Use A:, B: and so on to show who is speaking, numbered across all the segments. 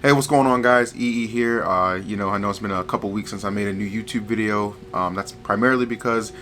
A: Hey, what's going on, guys? EE here. I know it's been a couple weeks since I made a new YouTube video. That's primarily because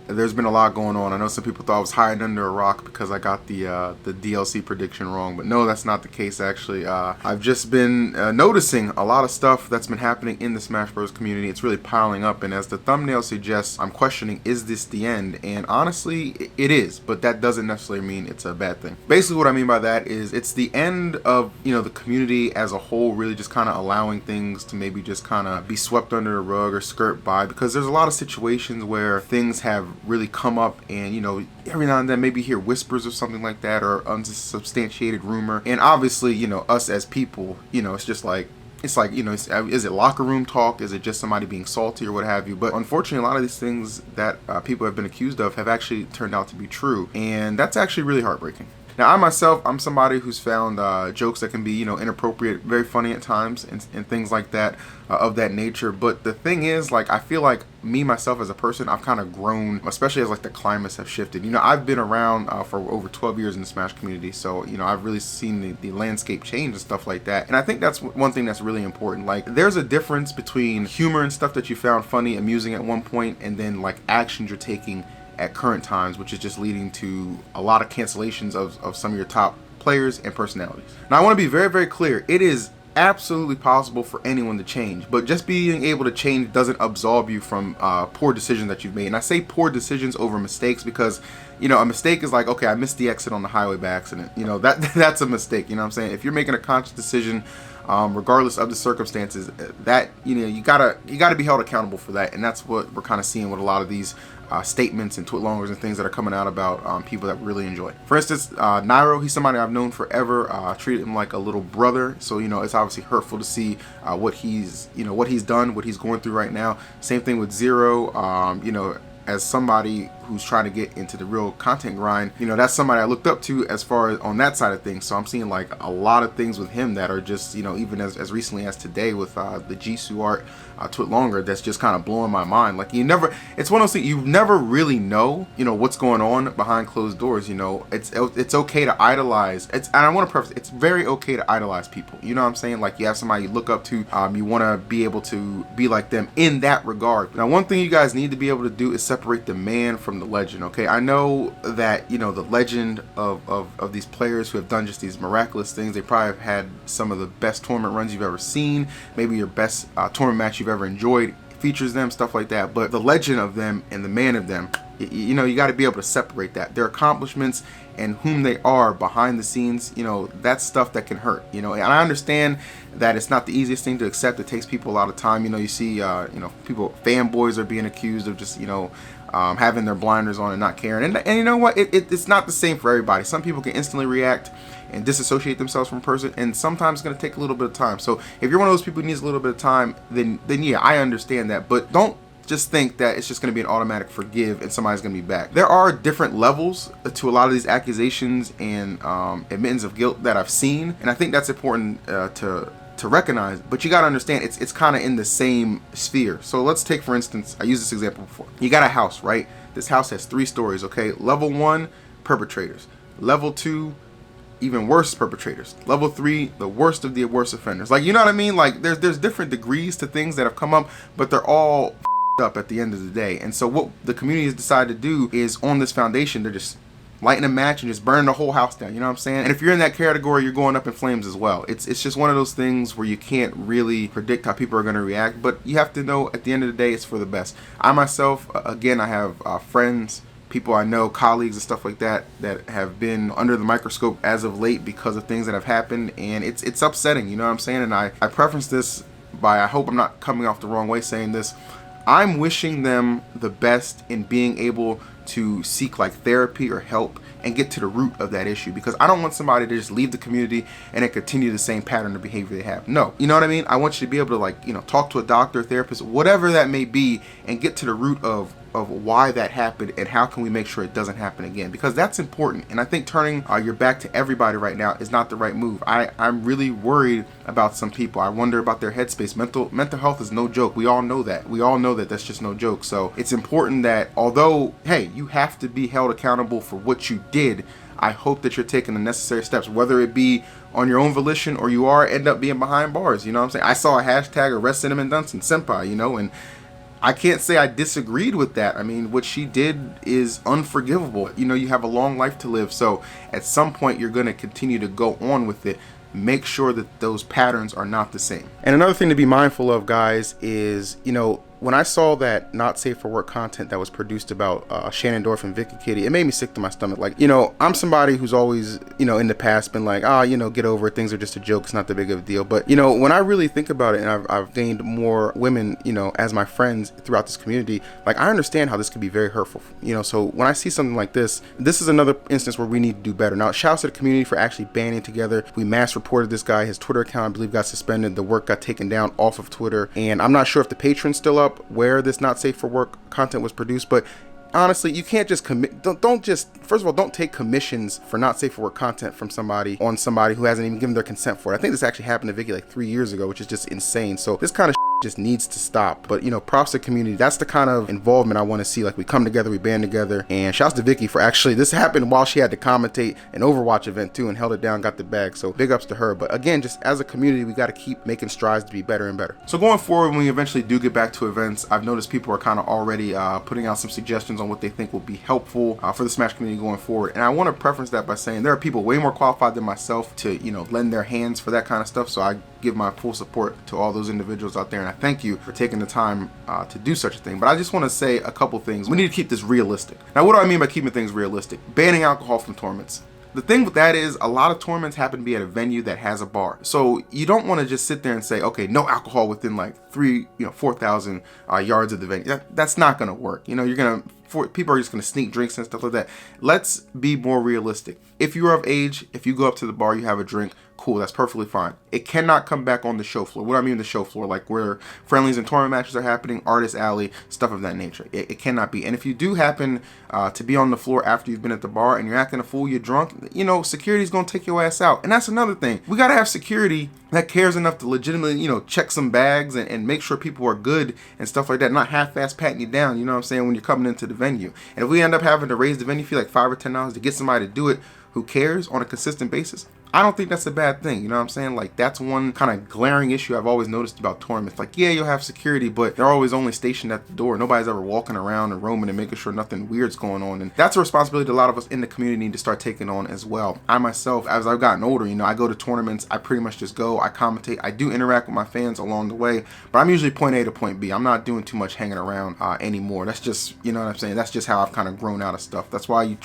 A: there's been a lot going on. I know some people thought I was hiding under a rock because I got the DLC prediction wrong, but no, that's not the case actually. I've just been noticing a lot of stuff that's been happening in the Smash Bros. Community. It's really piling up, and as the thumbnail suggests, I'm questioning, is this the end? And honestly, it is, but that doesn't necessarily mean it's a bad thing. Basically, what I mean by that is it's the end of, the community as a whole really just kind of allowing things to maybe just kind of be swept under the rug or skirt by, because there's a lot of situations where things have really come up, and every now and then maybe hear whispers or something like that, or unsubstantiated rumor. And obviously, us as people, it's just like, is it locker room talk? Is it just somebody being salty or what have you? But unfortunately, a lot of these things that people have been accused of have actually turned out to be true, and that's actually really heartbreaking. Now, I myself, I'm somebody who's found jokes that can be, inappropriate, very funny at times, and things like that, of that nature. But the thing is, I feel like me, myself, as a person, I've kind of grown, especially as, the climates have shifted. I've been around for over 12 years in the Smash community, so, I've really seen the landscape change and stuff like that. And I think that's one thing that's really important. There's a difference between humor and stuff that you found funny, amusing at one point, and then, actions you're taking at current times, which is just leading to a lot of cancellations of some of your top players and personalities. Now, I want to be very, very clear. It is absolutely possible for anyone to change, but just being able to change doesn't absolve you from poor decisions that you've made. And I say poor decisions over mistakes because, a mistake is like, okay, I missed the exit on the highway by accident. That's a mistake. You know what I'm saying? If you're making a conscious decision, regardless of the circumstances, that you gotta be held accountable for that. And that's what we're kind of seeing with a lot of these statements and twit-longers and things that are coming out about people that we really enjoy. For instance, Nairo, he's somebody I've known forever. Treated him like a little brother, so it's obviously hurtful to see what he's done, what he's going through right now. Same thing with Zero. As somebody who's trying to get into the real content grind, that's somebody I looked up to as far as on that side of things. So I'm seeing a lot of things with him that are just, even as recently as today with the Jisoo art twit longer, that's just kind of blowing my mind. It's one of those things, you never really know, what's going on behind closed doors. It's okay to idolize. And I want to preface, it's very okay to idolize people. You know what I'm saying? You have somebody you look up to, you want to be able to be like them in that regard. Now, one thing you guys need to be able to do is separate the man from the legend. Okay, I know that the legend of these players who have done just these miraculous things, they probably have had some of the best tournament runs you've ever seen, maybe your best tournament match you've ever enjoyed features them, stuff like that. But the legend of them and the man of them, you got to be able to separate that. Their accomplishments and whom they are behind the scenes, that's stuff that can hurt. And I understand that it's not the easiest thing to accept. It takes people a lot of time. You see, people, fanboys are being accused of just, having their blinders on and not caring. And you know what? It's not the same for everybody. Some people can instantly react and disassociate themselves from a person, and sometimes it's going to take a little bit of time. So if you're one of those people who needs a little bit of time, then yeah, I understand that. But don't just think that it's just going to be an automatic forgive and somebody's going to be back. There are different levels to a lot of these accusations and admittance of guilt that I've seen, and I think that's important to recognize. But you got to understand, it's kind of in the same sphere. So let's take, for instance, I used this example before. You got a house, right? This house has 3 stories, okay? Level 1, perpetrators. Level 2, even worse perpetrators. Level 3, the worst of the worst offenders. You know what I mean? There's different degrees to things that have come up, but they're all up at the end of the day. And so what the community has decided to do is, on this foundation, they're just lighting a match and just burning the whole house down. You know what I'm saying? And if you're in that category, you're going up in flames as well. It's just one of those things where you can't really predict how people are going to react, but you have to know at the end of the day, it's for the best. I myself, again, I have friends, people I know, colleagues and stuff like that have been under the microscope as of late because of things that have happened, and it's upsetting. You know what I'm saying? And I preference this by, I hope I'm not coming off the wrong way saying this, I'm wishing them the best in being able to seek therapy or help and get to the root of that issue, because I don't want somebody to just leave the community and then continue the same pattern of behavior they have. No, you know what I mean? I want you to be able to talk to a doctor, therapist, whatever that may be, and get to the root of why that happened and how can we make sure it doesn't happen again, because that's important. And I think turning your back to everybody right now is not the right move. I'm really worried about some people. I wonder about their headspace. Mental health is no joke. We all know that. We all know that that's just no joke. So it's important that, although, hey, you have to be held accountable for what you did, I hope that you're taking the necessary steps, whether it be on your own volition or you are end up being behind bars. You know what I'm saying? I saw a hashtag arrest Cinnamon Dunson senpai, you know, and I can't say I disagreed with that. I mean, what she did is unforgivable. You know, you have a long life to live, so at some point you're going to continue to go on with it. Make sure that those patterns are not the same. And another thing to be mindful of, guys, is, you know, when I saw that not safe for work content that was produced about Shannon Dorf and Vicky Kitty, it made me sick to my stomach. Like, you know, I'm somebody who's always, you know, in the past been like, you know, get over it. Things are just a joke. It's not that big of a deal. But, you know, when I really think about it, and I've gained more women, you know, as my friends throughout this community, like, I understand how this could be very hurtful, you know. So when I see something like this is another instance where we need to do better. Now, shouts to the community for actually banding together. We mass reported this guy. His Twitter account, I believe, got suspended. The work got taken down off of Twitter. And I'm not sure if the Patreon's still up where this not safe for work content was produced, but honestly, you can't just commit. Don't just, first of all, don't take commissions for not safe for work content from somebody on somebody who hasn't even given their consent for it. I think this actually happened to Vicky like 3 years ago, which is just insane. So this kind of just needs to stop. But, you know, props to the community. That's the kind of involvement I want to see. Like, we come together, we band together. And shouts to Vicky for actually, this happened while she had to commentate an Overwatch event too, and held it down, got the bag. So big ups to her. But again, just as a community, we got to keep making strides to be better and better. So going forward, when we eventually do get back to events, I've noticed people are kind of already putting out some suggestions on what they think will be helpful for the Smash community going forward. And I want to preference that by saying there are people way more qualified than myself to, you know, lend their hands for that kind of stuff. So I give my full support to all those individuals out there, and I thank you for taking the time to do such a thing. But I just want to say a couple things. We need to keep this realistic. Now, what do I mean by keeping things realistic? Banning alcohol from tournaments. The thing with that is a lot of tournaments happen to be at a venue that has a bar. So you don't want to just sit there and say, okay, no alcohol within like 4,000 yards of the venue. That's not going to work. You know, people are just going to sneak drinks and stuff like that. Let's be more realistic. If you're of age, if you go up to the bar, you have a drink, cool, that's perfectly fine. It cannot come back on the show floor. What do I mean the show floor? Like where friendlies and tournament matches are happening, artist alley, stuff of that nature. It cannot be. And if you do happen to be on the floor after you've been at the bar and you're acting a fool, you're drunk, you know, security's going to take your ass out. And that's another thing. We got to have security that cares enough to legitimately, you know, check some bags and make sure people are good and stuff like that, not half-ass patting you down, you know what I'm saying, when you're coming into the venue. And if we end up having to raise the venue fee like $5 or $10 to get somebody to do it who cares on a consistent basis, I don't think that's a bad thing. You know what I'm saying? Like, that's one kind of glaring issue I've always noticed about tournaments. Like, yeah, you'll have security, but they're always only stationed at the door. Nobody's ever walking around and roaming and making sure nothing weird's going on. And that's a responsibility that a lot of us in the community need to start taking on as well. I myself, as I've gotten older, you know, I go to tournaments. I pretty much just go. I commentate. I do interact with my fans along the way, but I'm usually point A to point B. I'm not doing too much hanging around anymore. That's just, you know what I'm saying? That's just how I've kind of grown out of stuff. That's why you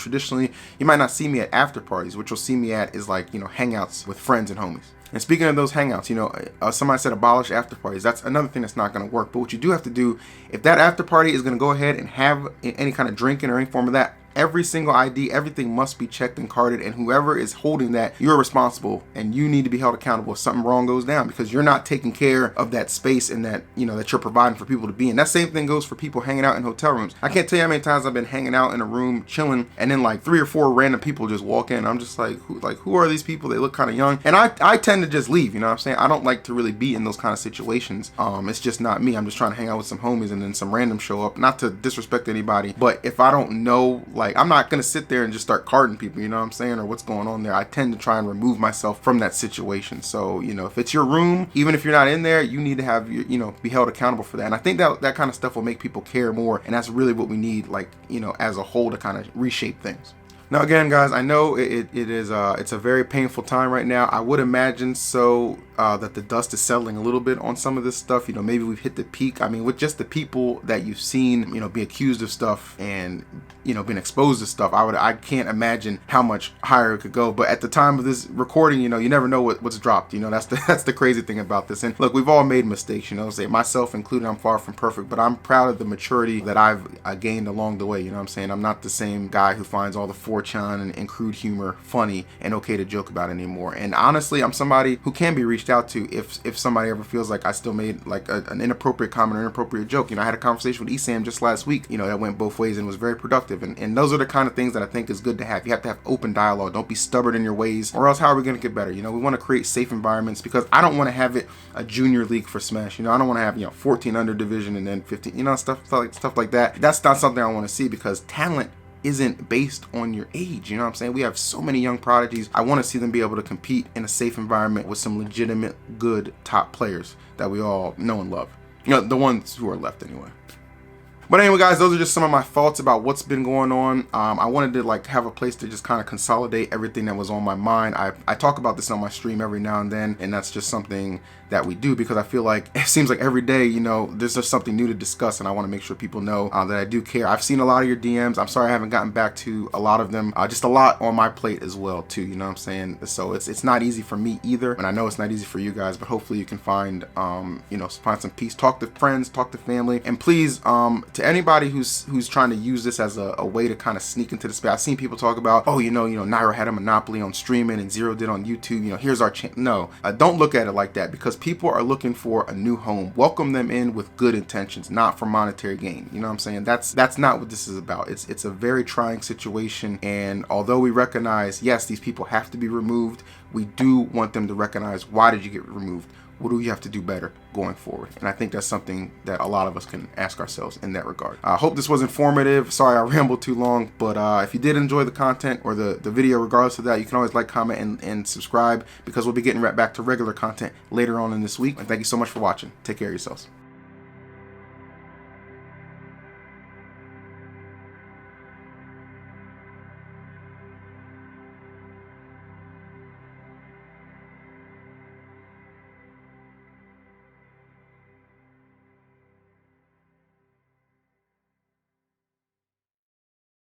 A: might not see me at after parties. What you'll see me at is like, you know, hangouts with friends and homies. And speaking of those hangouts, you know, somebody said abolish after parties. That's another thing that's not going to work. But what you do have to do, if that after party is going to go ahead and have any kind of drinking or any form of that, every single ID, everything must be checked and carded, and whoever is holding that, you're responsible and you need to be held accountable if something wrong goes down, because you're not taking care of that space and that, you know, that you're providing for people to be in. That same thing goes for people hanging out in hotel rooms. I can't tell you how many times I've been hanging out in a room chilling, and then like 3 or 4 random people just walk in. I'm just like, who are these people? They look kind of young, and I tend to just leave. You know what I'm saying? I don't like to really be in those kind of situations. It's just not me. I'm just trying to hang out with some homies, and then some random show up. Not to disrespect anybody, but if I don't know, like, I'm not gonna sit there and just start carding people, you know what I'm saying, or what's going on there. I tend to try and remove myself from that situation. So, you know, if it's your room, even if you're not in there, you need to have your, you know, be held accountable for that. And I think that kind of stuff will make people care more, and that's really what we need, like, you know, as a whole, to kind of reshape things. Now, again, guys, I know it's a very painful time right now. I would imagine that the dust is settling a little bit on some of this stuff. You know, maybe we've hit the peak. I mean, with just the people that you've seen, you know, be accused of stuff and, you know, been exposed to stuff, I can't imagine how much higher it could go. But at the time of this recording, you know, you never know what's dropped. You know, that's the crazy thing about this. And look, we've all made mistakes. You know, say myself included. I'm far from perfect, but I'm proud of the maturity that I've gained along the way. You know what I'm saying? I'm not the same guy who finds all the 4chan and crude humor funny and okay to joke about anymore. And honestly, I'm somebody who can be reached out to if somebody ever feels like I still made like an inappropriate comment or inappropriate joke. You know, I had a conversation with Esam just last week, you know, that went both ways and was very productive. And those are the kind of things that I think is good to have. You have to have open dialogue. Don't be stubborn in your ways, or else how are we going to get better? You know, we want to create safe environments, because I don't want to have it a junior league for Smash. You know, I don't want to have, you know, 14 under division and then 15, you know, stuff like that. That's not something I want to see, because talent isn't based on your age. You know what I'm saying? We have so many young prodigies. I want to see them be able to compete in a safe environment with some legitimate, good top players that we all know and love. You know, the ones who are left anyway. But anyway, guys, those are just some of my thoughts about what's been going on. I wanted to like have a place to just kind of consolidate everything that was on my mind. I talk about this on my stream every now and then, and that's just something that we do because I feel like it seems like every day, you know, there's just something new to discuss, and I want to make sure people know that I do care. I've seen a lot of your DMs. I'm sorry I haven't gotten back to a lot of them. Just a lot on my plate as well too, you know what I'm saying? So it's not easy for me either, and I know it's not easy for you guys, but hopefully you can find you know, find some peace. Talk to friends, talk to family, and please to anybody who's trying to use this as a way to kind of sneak into the space. I've seen people talk about, oh, you know, Nairo had a monopoly on streaming and Zero did on YouTube. You know, here's our chance. No, don't look at it like that, because people are looking for a new home. Welcome them in with good intentions, not for monetary gain. You know what I'm saying? That's not what this is about. It's a very trying situation, and although we recognize, yes, these people have to be removed, we do want them to recognize, why did you get removed? What do we have to do better going forward? And I think that's something that a lot of us can ask ourselves in that regard. I hope this was informative. Sorry I rambled too long, but if you did enjoy the content or the video, regardless of that, you can always like, comment, and subscribe, because we'll be getting right back to regular content later on in this week. And thank you so much for watching. Take care of yourselves.